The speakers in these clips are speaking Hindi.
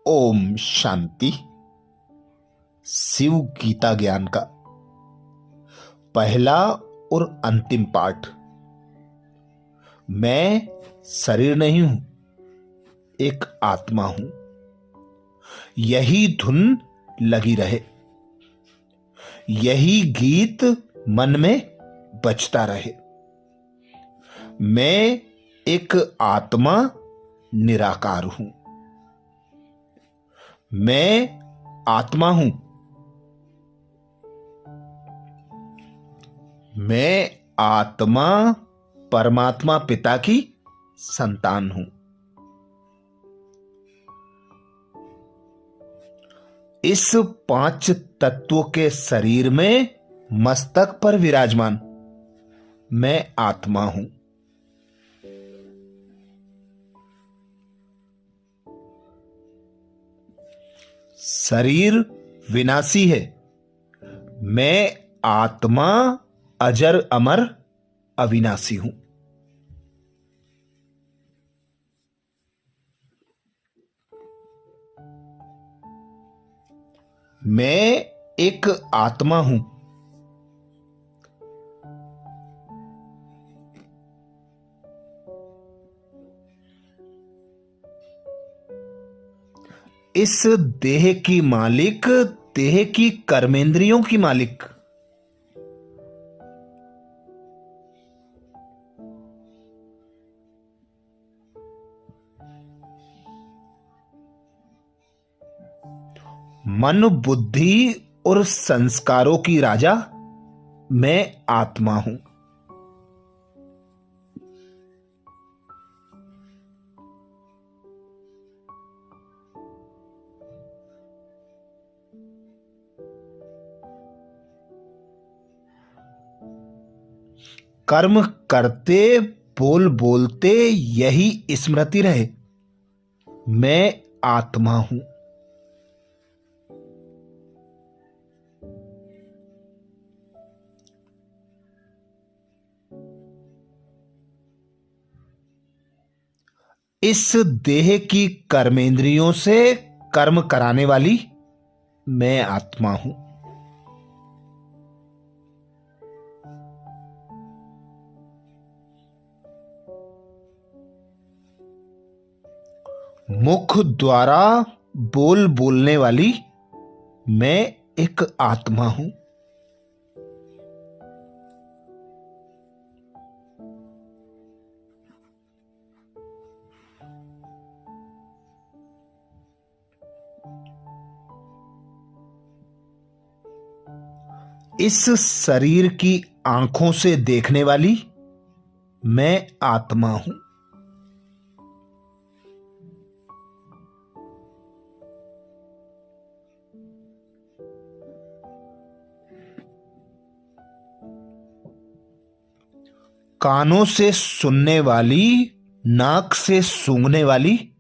ओम शांति। शिव गीता ज्ञान का पहला और अंतिम पाठ। मैं शरीर नहीं हूं, एक आत्मा हूं। यही धुन लगी रहे, यही गीत मन में बजता रहे। मैं एक आत्मा निराकार हूं। मैं आत्मा हूं। मैं आत्मा परमात्मा पिता की संतान हूं। इस पांच तत्वों के शरीर में मस्तक पर विराजमान मैं आत्मा हूं। शरीर विनाशी है, मैं आत्मा अजर अमर अविनाशी हूं। मैं एक आत्मा हूं। इस देह की मालिक, देह की कर्मेंद्रियों की मालिक मन बुद्धि और संस्कारों की राजा मैं आत्मा हूं। कर्म करते बोल बोलते यही स्मृति रहे, मैं आत्मा हूं। इस देह की कर्मेंद्रियों से कर्म कराने वाली मैं आत्मा हूं। मुख द्वारा बोल बोलने वाली मैं एक आत्मा हूं। इस शरीर की आंखों से देखने वाली मैं आत्मा हूं। कानों से सुनने वाली, नाक से सूंघने वाली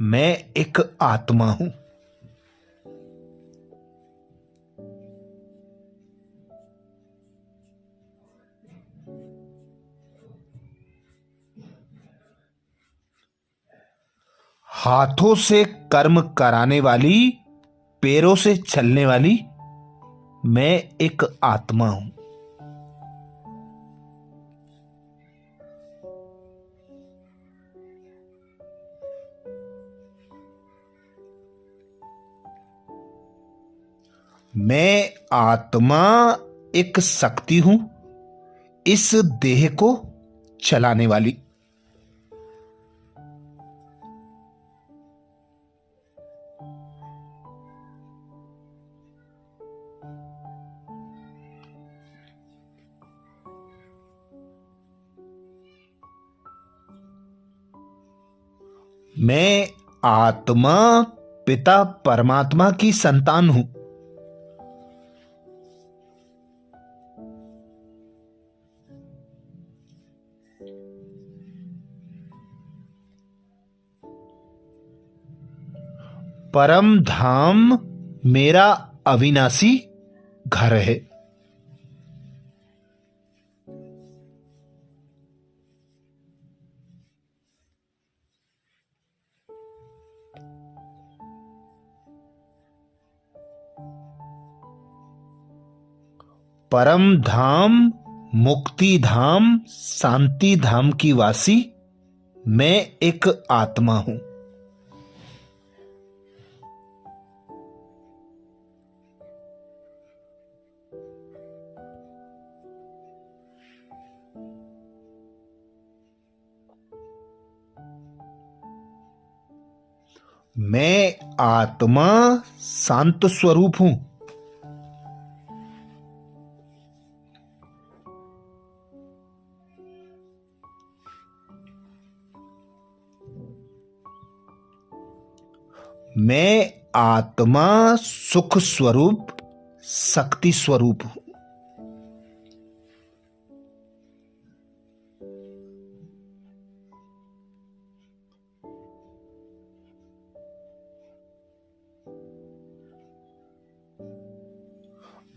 मैं एक आत्मा हूं। हाथों से कर्म कराने वाली, पैरों से चलने वाली मैं एक आत्मा हूं। मैं आत्मा एक शक्ति हूं, इस देह को चलाने वाली। मैं आत्मा पिता परमात्मा की संतान हूं। परम धाम मेरा अविनाशी घर है। परम धाम, मुक्ति धाम, शांति धाम की वासी मैं एक आत्मा हूं। मैं आत्मा शांत स्वरूप हूं। मैं आत्मा सुख स्वरूप, शक्ति स्वरूप हूं।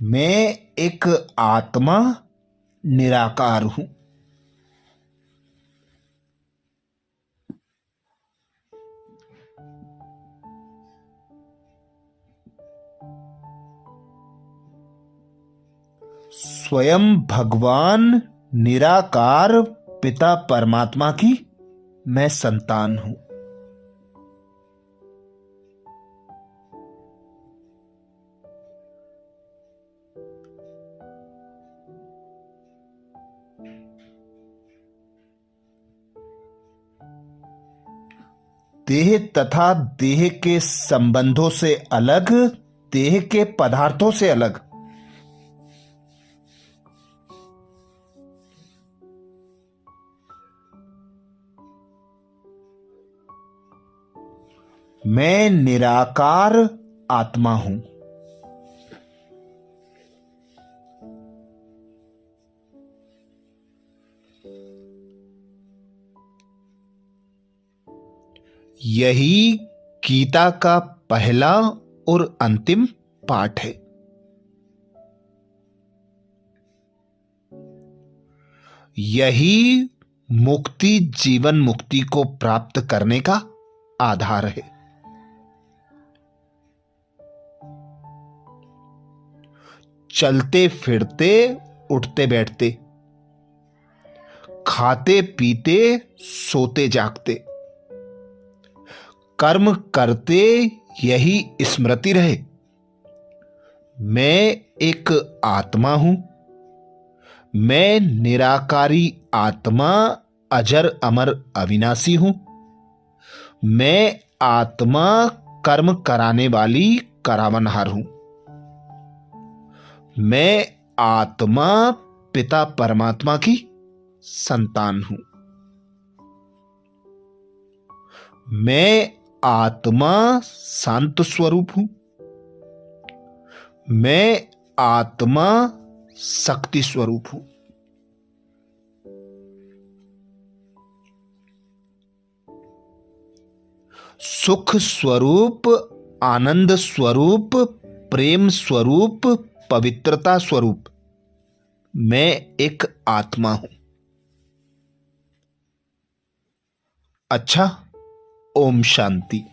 मैं एक आत्मा निराकार हूं। स्वयं भगवान निराकार पिता परमात्मा की मैं संतान हूं। देह तथा देह के संबंधों से अलग, देह के पदार्थों से अलग मैं निराकार आत्मा हूं। यही गीता का पहला और अंतिम पाठ है। यही मुक्ति, जीवन मुक्ति को प्राप्त करने का आधार है। चलते फिरते, उठते बैठते, खाते पीते, सोते जागते, कर्म करते यही स्मृति रहे, मैं एक आत्मा हूं। मैं निराकारी आत्मा, अजर अमर अविनाशी हूं। मैं आत्मा कर्म कराने वाली करावनहार हूं। मैं आत्मा पिता परमात्मा की संतान हूं। मैं आत्मा शांत स्वरूप हूं। मैं आत्मा शक्ति स्वरूप हूं। सुख स्वरूप, आनंद स्वरूप, प्रेम स्वरूप, पवित्रता स्वरूप मैं एक आत्मा हूं। अच्छा, ओम शांति।